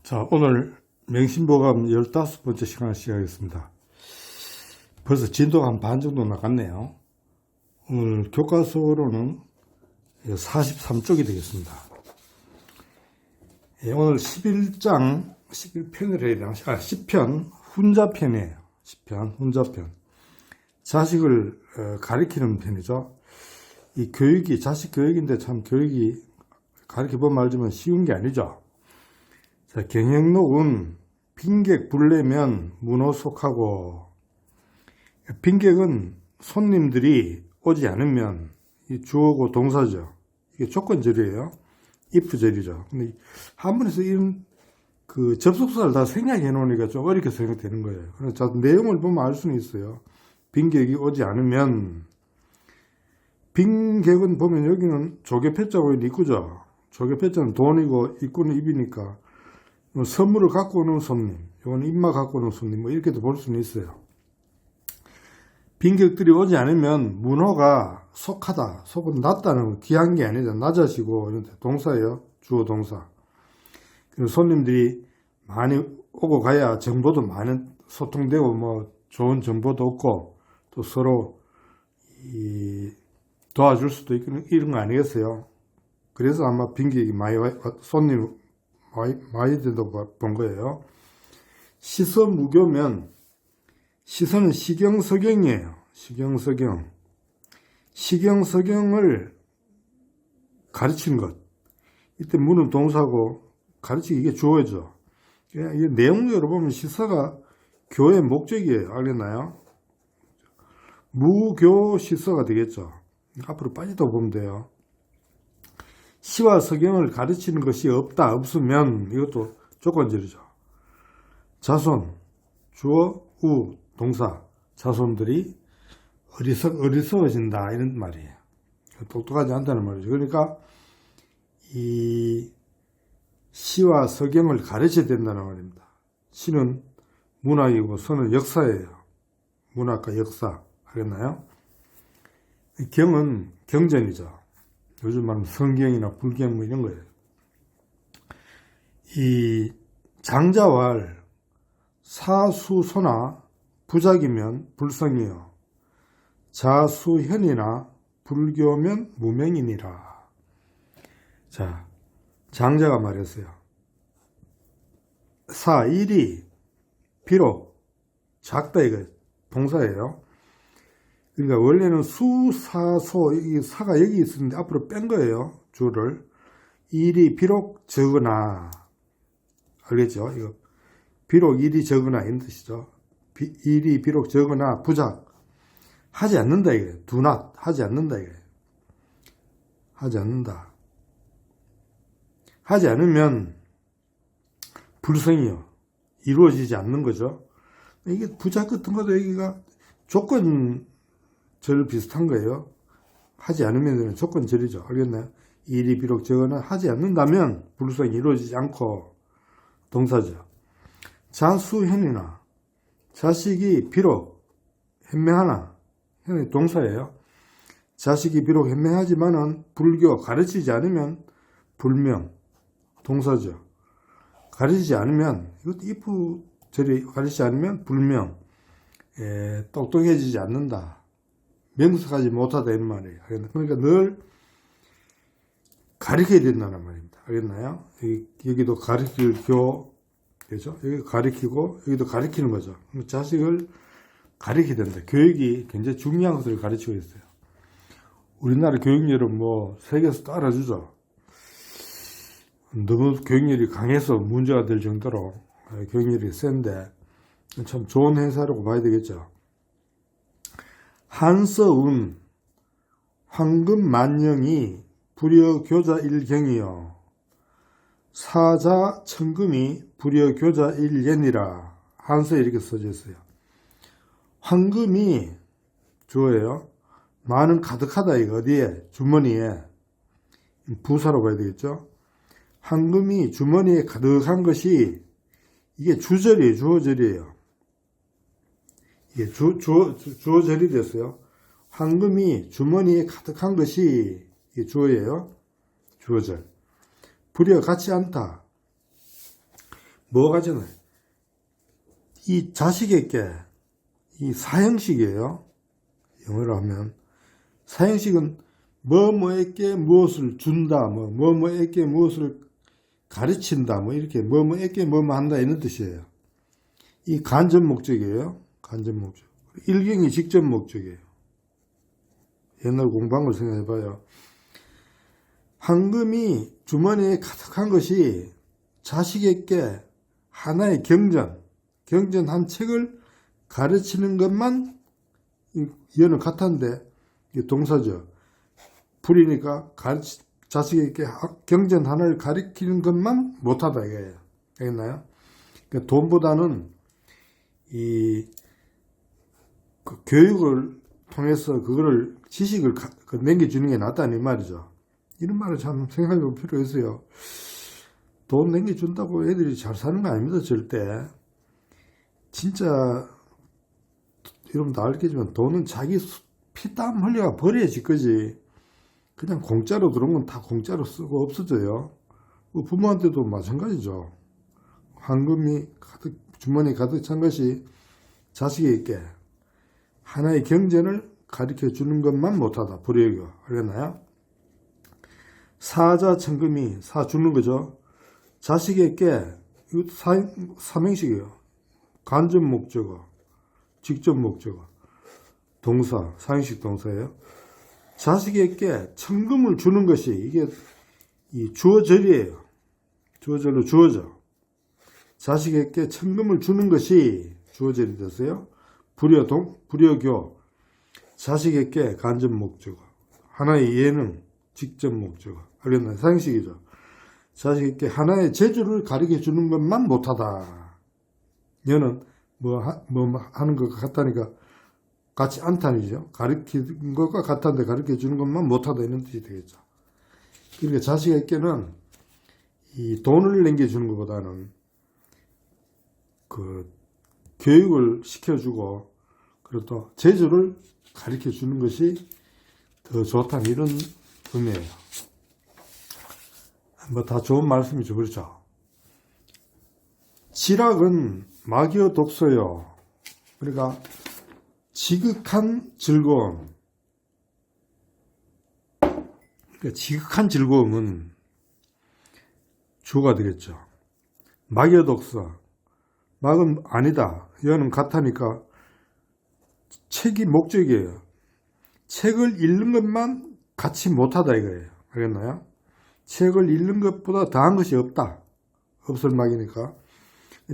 자, 오늘 맹신보감 15번째 시간을 시작하겠습니다. 벌써 진도가 한 반 정도 나갔네요. 오늘 교과서로는 43쪽이 되겠습니다. 오늘 11장, 11편을 해야 되나? 10편, 훈자편이에요. 10편, 훈자편. 자식을 가리키는 편이죠. 이 교육이, 자식 교육인데 참 교육이 가르쳐본 말지만 쉬운 게 아니죠. 자, 경영록은 빈객 불내면 문호속하고, 빈객은 손님들이 오지 않으면 이 주어고 동사죠. 이게 조건절이에요. if절이죠. 근데 한문에서 이런 그 접속사를 다 생략해 놓으니까 좀 어렵게 생각되는 거예요. 그래서 내용을 보면 알 수는 있어요. 빈객이 오지 않으면, 빈객은 보면 여기는 조개패자고 입구죠. 조개패자는 돈이고 입구는 입이니까 선물을 갖고 오는 손님, 이건 입마 갖고 오는 손님, 뭐 이렇게도 볼 수는 있어요. 빈객들이 오지 않으면 문호가 속하다, 속은 낮다는 귀한 게 아니죠. 낮아지고 동사예요. 주어 동사. 손님들이 많이 오고 가야 정보도 많이 소통되고 뭐 좋은 정보도 얻고 또 서로 도와줄 수도 있고 이런 거 아니겠어요. 그래서 아마 빈객이 많이 손님 많이 된다고 본 거예요. 시서무교면, 시서는 시경서경이에요. 시경서경. 시경서경을 가르치는 것. 이때 무는 동사고 가르치기 이게 주어죠. 이게 내용적으로 보면 시서가 교의 목적이에요. 알겠나요? 무교 시서가 되겠죠. 앞으로 빠지다 보면 돼요. 시와 서경을 가르치는 것이 없으면 이것도 조건절이죠. 자손, 주어, 우, 동사, 자손들이 어리석어진다 이런 말이에요. 똑똑하지 않다는 말이죠. 그러니까 이 시와 서경을 가르쳐야 된다는 말입니다. 시는 문학이고 서는 역사예요. 문학과 역사, 알겠나요? 경은 경전이죠. 요즘 말하면 성경이나 불경 뭐 이런 거예요. 이 장자왈 사수소나 부작이면 불성이요. 자수현이나 불교면 무명이니라. 자, 장자가 말했어요. 일이 비록 작다 이거 동사예요. 그러니까 원래는 수사소, 이 사가 여기 있었는데 앞으로 뺀 거예요. 주를. 일이 비록 적으나, 알겠죠? 이거 비록 일이 적으나 이런 뜻이죠. 일이 비록 적으나 부작 하지 않는다 이거예요. do not 하지 않는다 이거예요. 하지 않는다. 하지 않으면 불성이요. 이루어지지 않는 거죠. 이게 부작 같은 것도 여기가 조건절 비슷한 거예요. 하지 않으면 조건절이죠. 알겠나요? 일이 비록 적으나 하지 않는다면 불성이 이루어지지 않고 동사죠. 자수현이나 자식이 비록 현명하나 현이 동사예요. 자식이 비록 현명하지만은 불교 가르치지 않으면 불명 동사죠. 가르치지 않으면 이것도 if절이 가르치지 않으면 불명 똑똑해지지 않는다. 명석하지 못하다 이런 말이에요. 그러니까 늘 가르쳐야 된다는 말입니다. 알겠나요? 여기도 가르칠 교 그죠? 여기 가르치고 여기도 가르치는 거죠. 자식을 가르쳐야 된다. 교육이 굉장히 중요한 것을 가르치고 있어요. 우리나라 교육열은 뭐 세계에서도 알아주죠. 너무 교육열이 강해서 문제가 될 정도로 교육열이 센데 참 좋은 행사라고 봐야 되겠죠. 한서운 황금만령이 불여교자일경이요. 사자천금이 불여교자일예니라. 한서에 이렇게 써져 있어요. 황금이 주어예요. 많은 가득하다 이거 어디에? 주머니에. 부사로 봐야 되겠죠. 황금이 주머니에 가득한 것이 이게 주절이에요. 주어절이에요. 이게 주어절이 됐어요. 황금이 주머니에 가득한 것이 이게 주어예요. 주어절. 불여 같지 않다. 가잖아요. 이 자식에게 이 사형식이에요. 영어로 하면 사형식은 뭐뭐에게 무엇을 준다, 뭐뭐에게 무엇을 가르친다, 이렇게 뭐뭐에게 뭐뭐 한다 이런 뜻이에요. 이 간접 목적이에요. 간접 목적. 일경이 직접 목적이에요. 옛날 공부한 걸 생각해봐요. 황금이 주머니에 가득한 것이 자식에게 하나의 경전 한 책을 가르치는 것만 얘는 같은데 동사죠. 불이니까 자식에게 경전 하나를 가르치는 것만 못하다 이거예요. 알겠나요? 그러니까 돈보다는 그 교육을 통해서 그거를 지식을 남겨주는 게 낫다는 말이죠. 이런 말을 참 생각해 볼 필요가 있어요. 돈 남겨준다고 애들이 잘 사는 거 아닙니다. 절대. 진짜 여러분도 알겠지만 돈은 자기 피땀 흘려가 버려야지 거지. 그냥 공짜로 들어온 건 다 공짜로 쓰고 없어져요. 부모한테도 마찬가지죠. 황금이 주머니에 가득 찬 것이 자식에게 하나의 경전을 가르쳐 주는 것만 못하다. 불효교. 알겠나요? 사자 천금이 사 주는 거죠. 자식에게 이것도 삼행식이에요. 간접 목적어, 직접 목적어, 동사, 사행식 동사예요. 자식에게 천금을 주는 것이 이게 이 주어절이에요. 주어절로 주어져. 자식에게 천금을 주는 것이 주어절이 됐어요. 불효교. 자식에게 간접 목적어. 하나의 예능, 직접 목적어. 알겠나요? 사행식이죠. 자식에게 하나의 재주를 가르쳐 주는 것만 못하다. 얘는 뭐 하는 것 같다니까 같이 않다니죠. 가르치는 것과 같은데 가르쳐 주는 것만 못하다 이런 뜻이 되겠죠. 그러니까 자식에게는 이 돈을 남겨주는 것보다는 그 교육을 시켜주고 그리고 또 재주를 가르쳐 주는 것이 더 좋다는 이런 의미예요. 뭐 다 좋은 말씀이죠. 그렇죠. 지락은 마귀의 독소요. 그러니까 지극한 즐거움. 그러니까 지극한 즐거움은 주어가 되겠죠. 마귀의 독소. 막은 아니다. 여는 같다니까 책이 목적이에요. 책을 읽는 것만 같이 못하다 이거예요. 알겠나요? 책을 읽는 것보다 더한 것이 없다. 없을 막이니까.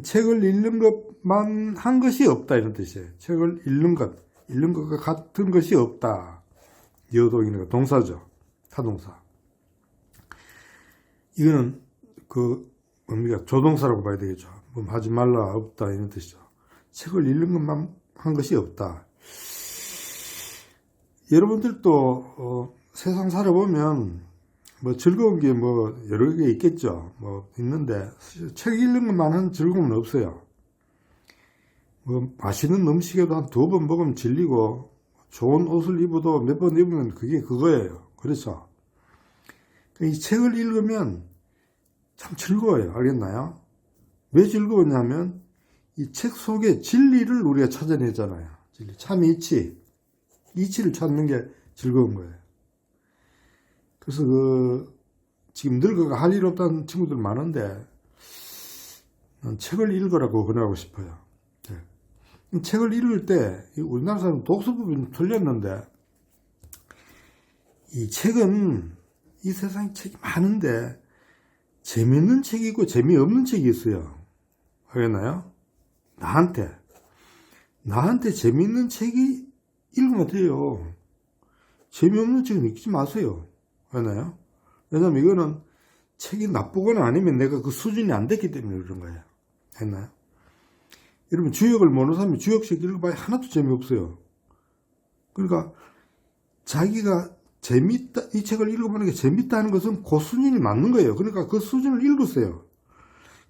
책을 읽는 것만 한 것이 없다 이런 뜻이에요. 책을 읽는 것과 같은 것이 없다. 여동이니까 동사죠. 타동사. 이거는 뭡니까? 조동사라고 봐야 되겠죠. 뭐 하지 말라 없다 이런 뜻이죠. 책을 읽는 것만 한 것이 없다. 여러분들도 세상 살아보면 뭐 즐거운 게 뭐 여러 개 있겠죠. 뭐 있는데 책 읽는 것만한 즐거움은 없어요. 뭐 맛있는 음식에도 한 2번 먹으면 질리고 좋은 옷을 입어도 몇 번 입으면 그게 그거예요. 그렇죠. 이 책을 읽으면 참 즐거워요. 알겠나요? 왜 즐거웠냐면 이 책 속에 진리를 우리가 찾아내잖아요. 진리. 참 이치를 찾는 게 즐거운 거예요. 그래서 지금 늙어가 할 일 없다는 친구들 많은데 난 책을 읽으라고 권하고 싶어요. 네. 책을 읽을 때 우리나라 사람은 독서 부분이 틀렸는데 이 책은 이 세상에 책이 많은데 재미있는 책이 있고 재미없는 책이 있어요. 알겠나요? 나한테 재미있는 책이 읽으면 돼요. 재미없는 책은 읽지 마세요. 알겠나요? 왜냐면 이거는 책이 나쁘거나 아니면 내가 그 수준이 안 됐기 때문에 그런 거예요. 했나요? 여러분 주역을 모르는 사람이 주역책 읽어봐야 하나도 재미없어요. 그러니까 자기가 재밌다, 이 책을 읽어보는 게 재밌다는 것은 그 수준이 맞는 거예요. 그러니까 그 수준을 읽으세요.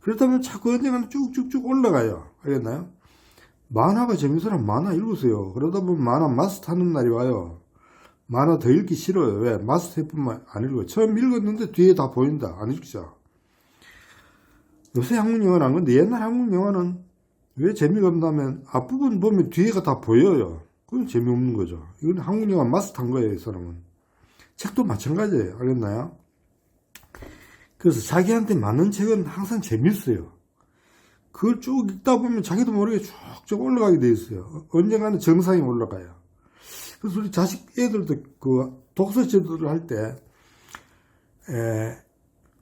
그렇다면 자꾸 언젠가는 쭉쭉쭉 올라가요. 알겠나요? 만화가 재밌으면 만화 읽으세요. 그러다 보면 만화 마스터하는 날이 와요. 만화 더 읽기 싫어요. 왜? 마스터뿐만 안 읽어요. 처음 읽었는데 뒤에 다 보인다. 안 읽죠. 요새 한국 영화는 안 건데 옛날 한국 영화는 왜 재미가 없냐면 앞부분 보면 뒤에가 다 보여요. 그건 재미없는 거죠. 이건 한국 영화 마스터한 거예요, 이 사람은. 책도 마찬가지예요. 알겠나요? 그래서 자기한테 맞는 책은 항상 재밌어요. 그걸 쭉 읽다 보면 자기도 모르게 쭉쭉 올라가게 돼 있어요. 언젠가는 정상에 올라가요. 그래서 우리 자식 애들도 그 독서 제도를 할 때,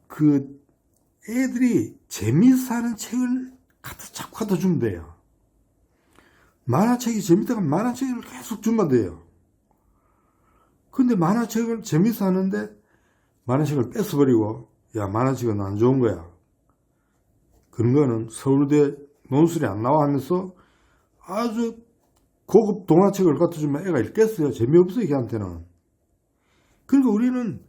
그 애들이 재미있어 하는 책을 자꾸 갖다 주면 돼요. 만화책이 재밌다가 만화책을 계속 주면 돼요. 근데 만화책을 재밌어 하는데 만화책을 뺏어버리고, 야, 만화책은 안 좋은 거야. 그런 거는 서울대 논술이 안 나와 하면서 아주 고급 동화책을 갖다 주면 애가 읽겠어요. 재미없어요, 걔한테는. 그러니까 우리는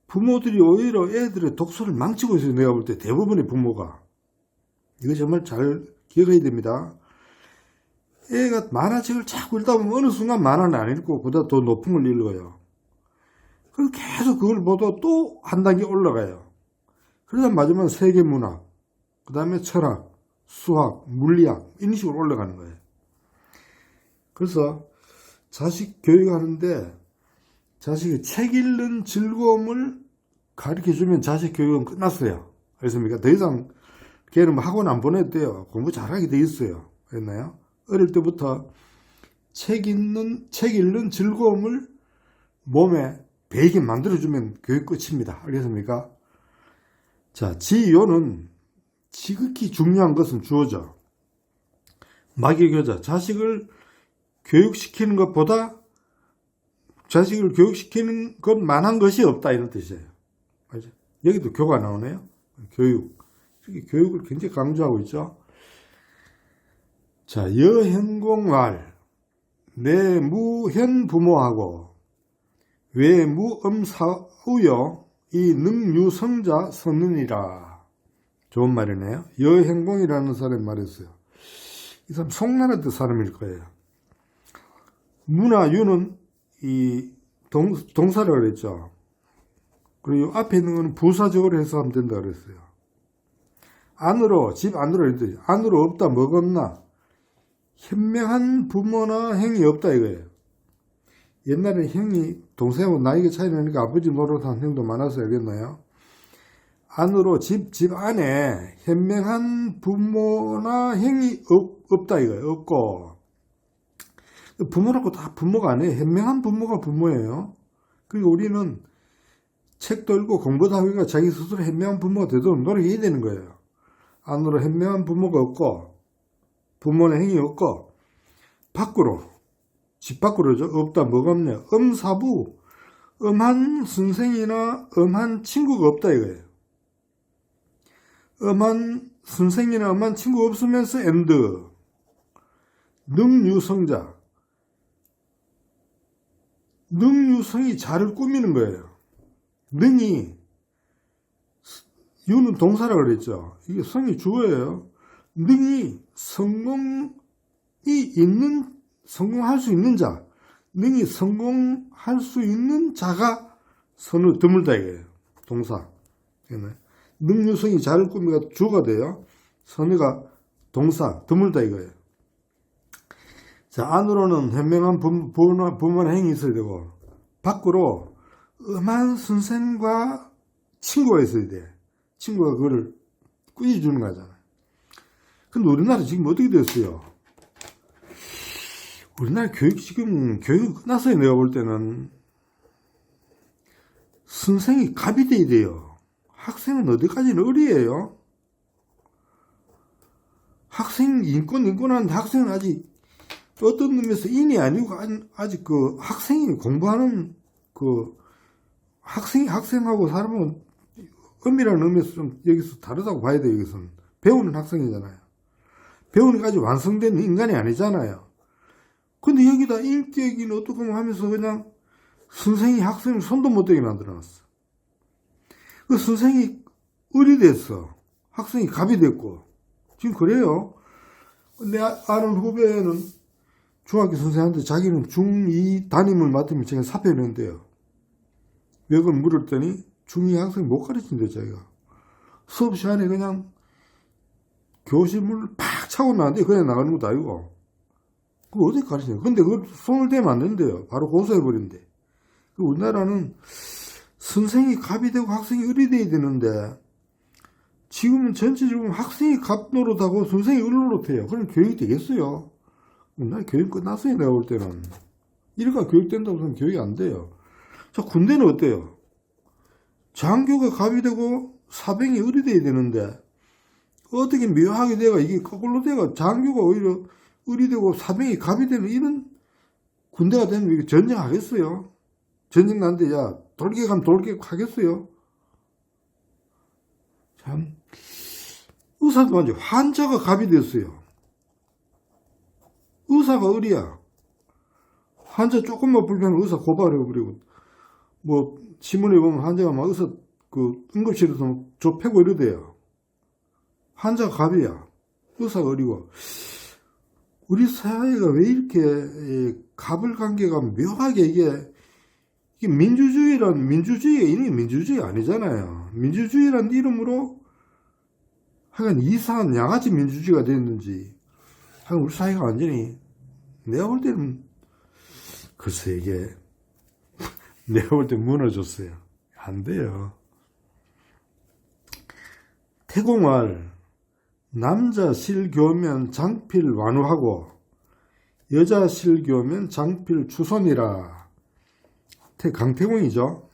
부모들이 오히려 애들의 독서를 망치고 있어요. 내가 볼 때 대부분의 부모가. 이거 정말 잘 기억해야 됩니다. 애가 만화책을 자꾸 읽다 보면 어느 순간 만화는 안 읽고 보다 더 높은 걸 읽어요. 그래서 계속 그걸 보다 또 한 단계 올라가요. 그러다 마지막에 세계문학, 그 다음에 철학, 수학, 물리학 이런 식으로 올라가는 거예요. 그래서 자식 교육하는데 자식이 책 읽는 즐거움을 가르쳐주면 자식 교육은 끝났어요. 알겠습니까? 더 이상 걔는 학원 안 보냈대요. 공부 잘하게 돼 있어요. 그랬나요? 어릴 때부터 책 읽는 즐거움을 몸에 배이게 만들어주면 교육 끝입니다. 알겠습니까? 자, 지요는 지극히 중요한 것은 주어져. 마귀교자, 자식을 교육시키는 것보다 자식을 교육시키는 것만한 것이 없다, 이런 뜻이에요. 맞죠? 여기도 교가 나오네요. 교육. 교육을 굉장히 강조하고 있죠. 자, 여행공말, 내무현 부모하고 외무엄사우여 이 능유성자 선느니라. 좋은 말이네요. 여행공이라는 사람이 말했어요. 이 사람 송나라 때 사람일 거예요. 문화유는 이 동사라고 그랬죠. 그리고 앞에 있는 거는 부사적으로 해석하면 된다 그랬어요. 안으로, 집 안으로 이랬더니 안으로 없다 뭐가 없나? 현명한 부모나 행이 없다 이거예요. 옛날에 형이 동생하고 나이가 차이 나니까 아버지 노릇한 형도 많아서 알겠나요? 안으로 집 안에 현명한 부모나 행이 없다 이거예요. 없고 부모라고 다 부모가 아니에요. 현명한 부모가 부모예요. 그리고 우리는 책도 읽고 공부도 하니까 자기 스스로 현명한 부모가 되도록 노력해야 되는 거예요. 안으로 현명한 부모가 없고 부모의 행위 없고 밖으로 집 밖으로죠. 없다 뭐가 없냐. 엄사부 엄한 선생이나 엄한 친구가 없다 이거예요. 엄한 선생이나 엄한 친구가 없으면서 엔드 능유성자 능유성이 자를 꾸미는 거예요. 능이 유는 동사라고 그랬죠. 이게 성이 주어예요. 능이 성공할 수 있는 자, 능이 성공할 수 있는 자가 선을 드물다 이거예요. 동사. 능유성이 자를 꾸미가 주어가 돼요. 선의가 동사, 드물다 이거예요. 자, 안으로는 현명한 부모나 행위 있어야 되고, 밖으로 엄한 선생과 친구가 있어야 돼. 친구가 그거를 꾸짖어주는 거잖아요. 근데 우리나라 지금 어떻게 됐어요? 우리나라 지금 교육이 끝났어요. 내가 볼 때는. 선생이 갑이 돼야 돼요. 학생은 어디까지는 어리예요. 학생 인권하는데 학생은 아직 어떤 의미에서 인이 아니고 아직 그 학생이 공부하는 그 학생하고 사람은 의미라는 의미에서 좀 여기서 다르다고 봐야 돼요. 여기서는 배우는 학생이잖아요. 배우는까지 완성된 인간이 아니잖아요. 근데 여기다 인격이 어떻게 하면서 그냥 선생이 학생을 손도 못 대게 만들어놨어. 그 선생이 을이 됐어. 학생이 갑이 됐고. 지금 그래요. 내 아는 후배는 중학교 선생한테 자기는 중2 담임을 맡으면 제가 사표했는데요. 왜 그걸 물었더니 중2 학생 못 가르친대 자기가. 수업 시간에 그냥 교실 문을 팍 차고 나는데 그냥 나가는 것도 아니고. 그거 어떻게 가르치냐. 근데 그걸 손을 대면 안 된대요. 바로 고소해버린대. 우리나라는 선생이 갑이 되고 학생이 을이 돼야 되는데, 지금은 전체적으로 학생이 갑 노릇하고 선생이 을 노릇해요. 그럼 교육이 되겠어요? 난 교육 끝났어요, 내가 볼 때는. 이러니까 교육된다고 하면 교육이 안 돼요. 자, 군대는 어때요? 장교가 갑이 되고 사병이 을이 돼야 되는데, 어떻게 묘하게 돼가 이게 거꾸로 돼가 장교가 오히려 을이 되고 사병이 갑이 되는 이런 군대가 되면 이게 전쟁하겠어요? 전쟁 난데, 야, 돌격하면 돌격하겠어요? 참, 의사도 완전 환자가 갑이 됐어요. 의사가 을이야. 환자 조금만 불편하면 의사 고발해버리고, 뭐, 신문에 보면 환자가 막 의사, 응급실에서 막 좁히고 이러대요. 환자가 갑이야. 의사가 을이고. 우리 사회가 왜 이렇게 갑을 관계가 묘하게 이게 민주주의가 이름이 민주주의 아니잖아요. 민주주의란 이름으로 하여간 이상한 양아치 민주주의가 됐는지, 하여간 우리 사회가 완전히, 내가 볼 때는, 글쎄 이게, 내가 볼 때 무너졌어요. 안 돼요. 태공할, 남자 실교면 장필 완우하고, 여자 실교면 장필 추손이라. 강태공이죠.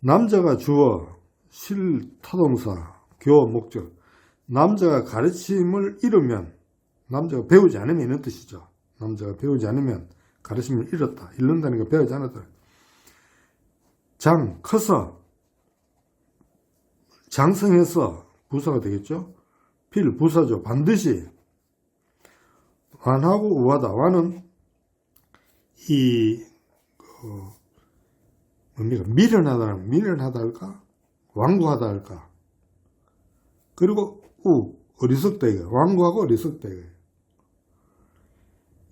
남자가 주어, 실 타동사, 교 목적. 남자가 가르침을 잃으면, 남자가 배우지 않으면 이런 뜻이죠. 남자가 배우지 않으면 가르침을 잃었다. 잃는다는 게 배우지 않았다. 장, 커서, 장성해서 부사가 되겠죠. 필, 부사죠. 반드시. 완하고 우하다. 완은 뭡니까? 미련하다 할까? 완고하다 할까? 그리고 어리석다 이거. 완고하고 어리석다 이거.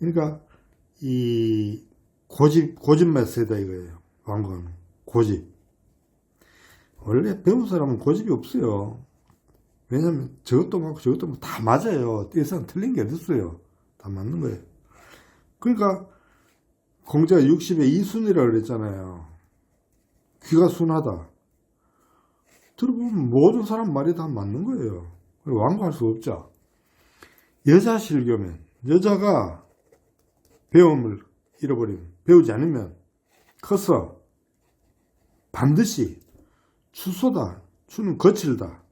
그러니까 고집만 세다 이거예요. 완고하면 고집. 원래 배운 사람은 고집이 없어요. 왜냐면 저것도 맞고 저것도 다 맞아요. 띠에서는 틀린 게 어딨어요. 다 맞는 거예요. 그러니까 공자가 60에 이순이라고 그랬잖아요. 귀가 순하다. 들어보면 모든 사람 말이 다 맞는 거예요. 완고할 수 없죠. 여자 실교면, 여자가 배움을 잃어버리면, 배우지 않으면 커서 반드시 추소다. 추는 거칠다.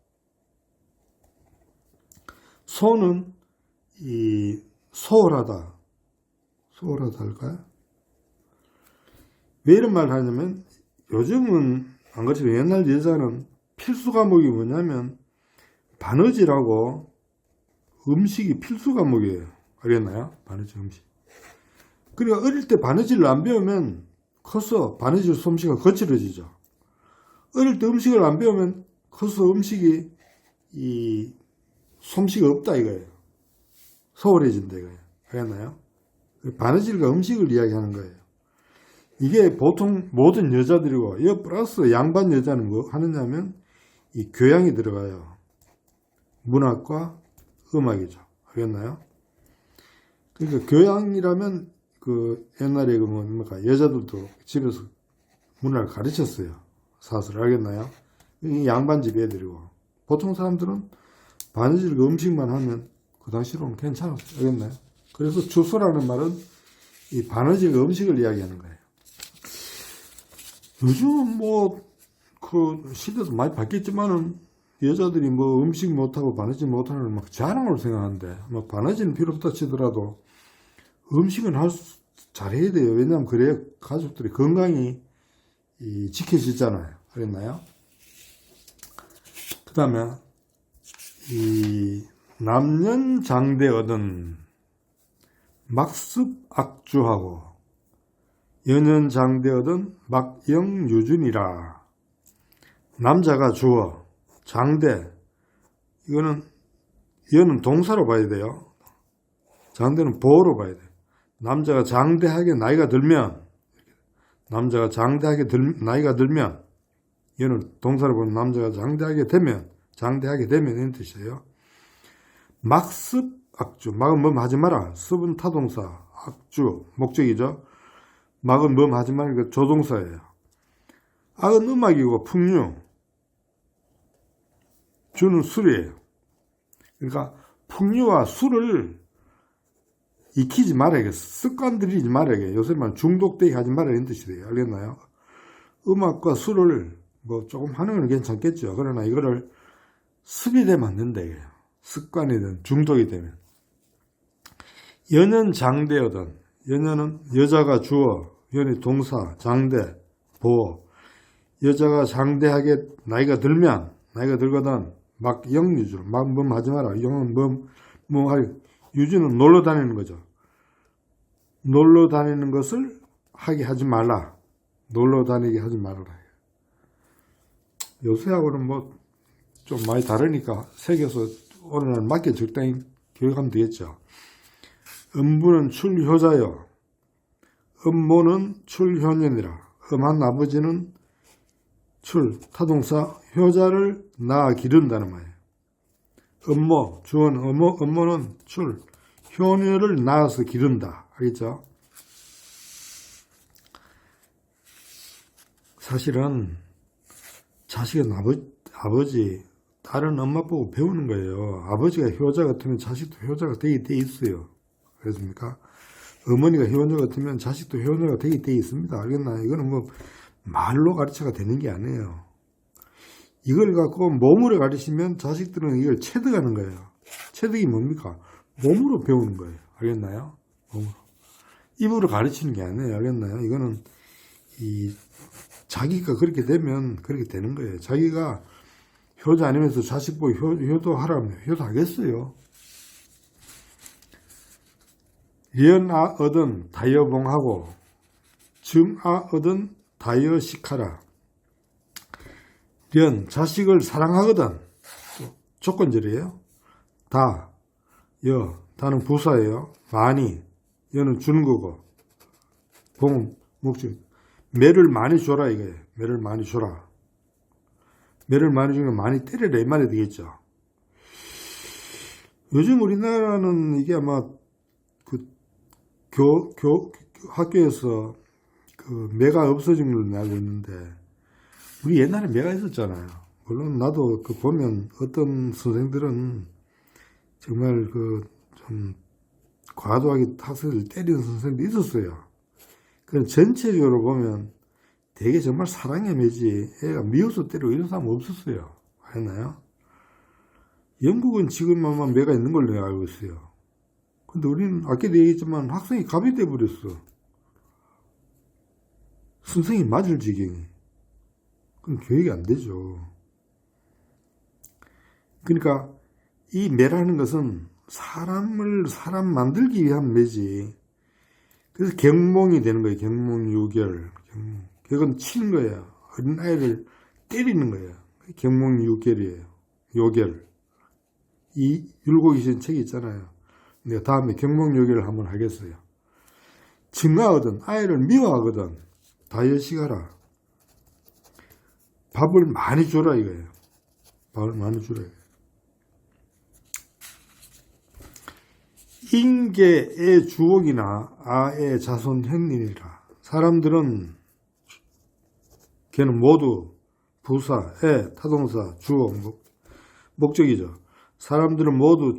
소는 소홀하다. 소홀하다 할까요? 왜 이런 말을 하냐면, 요즘은 안 그렇지만 옛날 여자는 필수 과목이 뭐냐면 바느질하고 음식이 필수 과목이에요. 알겠나요? 바느질 음식. 그러니까 어릴 때 바느질을 안 배우면 커서 바느질 솜씨가 거칠어지죠. 어릴 때 음식을 안 배우면 커서 음식이 솜씨가 없다 이거예요. 소홀해진다 이거예요. 알겠나요? 바느질과 음식을 이야기하는 거예요. 이게 보통 모든 여자들이고, 이 플러스 양반 여자는 뭐 하느냐면 이 교양이 들어가요. 문학과 음악이죠. 알겠나요? 그러니까 교양이라면 옛날에 뭡니까? 여자들도 집에서 문화를 가르쳤어요. 사슬을. 알겠나요? 이 양반집 애들이고, 보통 사람들은 바느질과 음식만 하면 그 당시로는 괜찮았어요. 알겠나요? 그래서 추소라는 말은 이 바느질과 음식을 이야기하는 거예요. 요즘은 시대도 많이 바뀌었지만은, 여자들이 음식 못하고 바느질 못하는 막 자랑으로 생각하는데, 바느질은 필요 없다 치더라도, 음식은 잘해야 돼요. 왜냐하면 그래야 가족들이 건강이 지켜지잖아요. 알겠나요? 그 다음에, 남년장대 얻은 막습악주하고, 연연장대 얻은 막영유준이라. 남자가 주어, 장대, 연은 동사로 봐야 돼요. 장대는 보어로 봐야 돼요. 남자가 장대하게 나이가 들면, 연은 동사로 보면 남자가 장대하게 되면 이런 뜻이에요. 막습, 악주. 막은 뭐 하지 마라. 습은 타동사, 악주, 목적이죠. 막은 뭐 하지 마라. 조동사예요. 악은 음악이고 풍류, 주는 술이에요. 그러니까 풍류와 술을 익히지 말아야겠어. 습관 들이지 말아야겠어. 요새 말 중독되게 하지 말아야 이런 뜻이 돼요. 알겠나요? 음악과 술을 뭐 조금 하는 건 괜찮겠죠. 그러나 이거를 습이 되면 안 된다. 이게요. 습관이든 중독이 되면. 연연 장대여든. 연연은 여자가 주어, 연이 동사, 장대, 보어. 여자가 장대하게 나이가 들거든 막 영유주, 막 뭐 하지 마라. 영은 뭐 할, 유주는 놀러 다니는 거죠. 놀러 다니는 것을 하게 하지 말라. 놀러 다니게 하지 말아라. 요새하고는 뭐 좀 많이 다르니까 새겨서 어느 날 맞게 적당히 교육하면 되겠죠. 음부는 출효자여. 음모는 출효년이라. 음한 아버지는 출, 타동사, 효자를 낳아 기른다는 말이에요. 음모, 주어는 음모는 출, 효녀를 낳아서 기른다. 알겠죠? 사실은 자식은 아버지, 다른 엄마 보고 배우는 거예요. 아버지가 효자 같으면 자식도 효자가 되게 돼 있어요. 그렇습니까? 어머니가 효녀 같으면 자식도 효녀가 되게 돼 있습니다. 알겠나요? 이거는 뭐 말로 가르쳐가 되는 게 아니에요. 이걸 갖고 몸으로 가르치면 자식들은 이걸 체득하는 거예요. 체득이 뭡니까? 몸으로 배우는 거예요. 알겠나요? 몸으로. 입으로 가르치는 게 아니에요. 알겠나요? 이거는 자기가 그렇게 되면 그렇게 되는 거예요. 자기가 효자 아니면서 자식 보고 효도하라면 효도하겠어요. 리언아 얻은 다여봉하고 증아 얻은 다여식하라. 리언 자식을 사랑하거든. 조건절이에요. 다는 부사예요. 많이 여는 주는 거고 봉은 목적. 매를 많이 줘라 이거예요. 매를 많이 줘라. 매를 많이 주면 많이 때려라 이 말이 되겠죠. 요즘 우리나라는 이게 아마 학교에서 매가 없어진 걸로 알고 있는데 우리 옛날에 매가 있었잖아요. 물론 나도 보면 어떤 선생들은 정말 좀 과도하게 학생을 때리는 선생도 있었어요. 그건 전체적으로 보면 되게 정말 사랑의 매지 애가 미워서 때리고 이런 사람 없었어요. 알나요? 영국은 지금 아마 매가 있는 걸로 내가 알고 있어요. 근데 우리는 아까도 얘기했지만 학생이 갑이 돼버렸어. 선생이 맞을 지경이. 그럼 교육이 안 되죠. 그러니까 이 매라는 것은 사람 만들기 위한 매지. 그래서 경몽이 되는 거예요. 경몽유결. 그건 치는 거예요. 어린 아이를 때리는 거예요. 경몽유결이에요. 요결. 이 율곡이신 책이 있잖아요. 내가 다음에 경몽요결을 한번 하겠어요. 증가하거든. 아이를 미워하거든. 다여식하라. 밥을 많이 줘라 이거예요. 밥을 많이 주라. 인계의 주옥이나 아의 자손 현인이라. 사람들은 걔는 모두 부사, 애, 타동사, 주어, 목적이죠. 사람들은 모두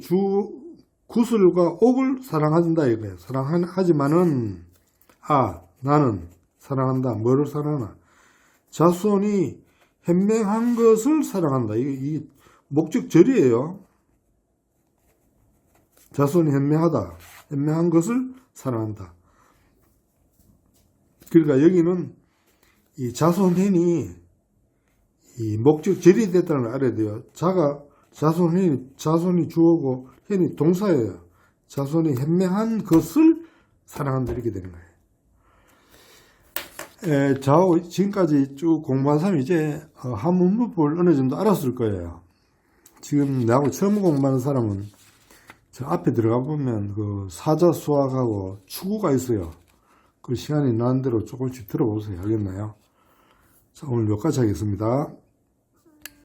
구슬과 옥을 사랑한다 이거예요. 사랑하지만은 나는 사랑한다. 뭐를 사랑하나? 자손이 현명한 것을 사랑한다. 이게 목적절이에요. 자손이 현명한 것을 사랑한다. 그러니까 여기는 이 자손현이 이 목적절이 됐다는 걸 알아야 돼요. 자손이 주어고 현이 동사예요. 자손이 현명한 것을 사랑한다 이렇게 되는 거예요. 지금까지 쭉 공부한 사람이 이제 한문법을 어느 정도 알았을 거예요. 지금 나하고 처음 공부하는 사람은 저 앞에 들어가 보면 사자수학하고 추구가 있어요. 그 시간이 나는 대로 조금씩 들어보세요. 알겠나요? 자, 오늘 여기까지 하겠습니다.